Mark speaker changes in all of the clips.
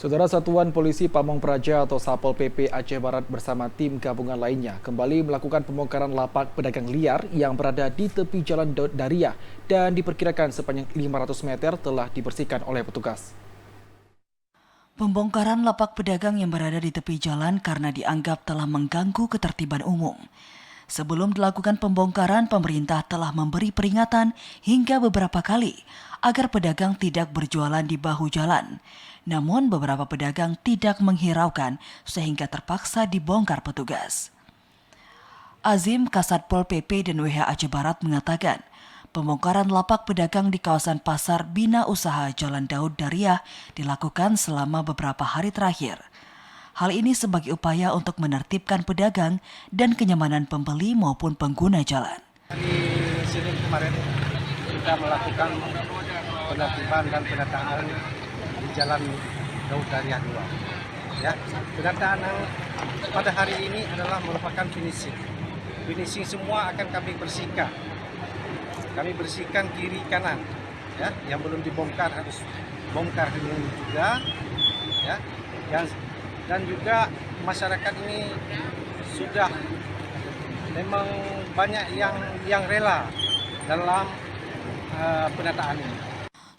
Speaker 1: Saudara Satuan Polisi Pamong Praja atau Satpol PP Aceh Barat bersama tim gabungan lainnya kembali melakukan pembongkaran lapak pedagang liar yang berada di tepi Jalan Daud Dariah dan diperkirakan sepanjang 500 meter telah dibersihkan oleh petugas.
Speaker 2: Pembongkaran lapak pedagang yang berada di tepi jalan karena dianggap telah mengganggu ketertiban umum. Sebelum dilakukan pembongkaran, pemerintah telah memberi peringatan hingga beberapa kali agar pedagang tidak berjualan di bahu jalan. Namun beberapa pedagang tidak menghiraukan sehingga terpaksa dibongkar petugas. Azim Kasatpol PP dan WH Aceh Barat mengatakan, pembongkaran lapak pedagang di kawasan Pasar Bina Usaha Jalan Daud Dariah dilakukan selama beberapa hari terakhir. Hal ini sebagai upaya untuk menertibkan pedagang dan kenyamanan pembeli maupun pengguna jalan.
Speaker 3: Di sini kemarin kita melakukan penertiban dan pendataan di Jalan Daud Dariah 2. Ya, pendataan pada hari ini adalah merupakan finishing. Finishing semua akan kami bersihkan. Kami bersihkan kiri kanan. Ya, yang belum dibongkar harus bongkar dulu juga. Ya, dan juga masyarakat ini sudah memang banyak yang rela dalam pendataan ini.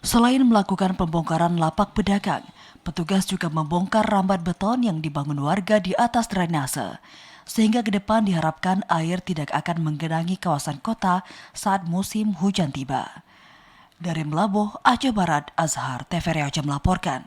Speaker 2: Selain melakukan pembongkaran lapak pedagang, petugas juga membongkar rambat beton yang dibangun warga di atas drainase, sehingga ke depan diharapkan air tidak akan menggenangi kawasan kota saat musim hujan tiba. Dari Melabuh, Aceh Barat, Azhar TVRI Aceh melaporkan.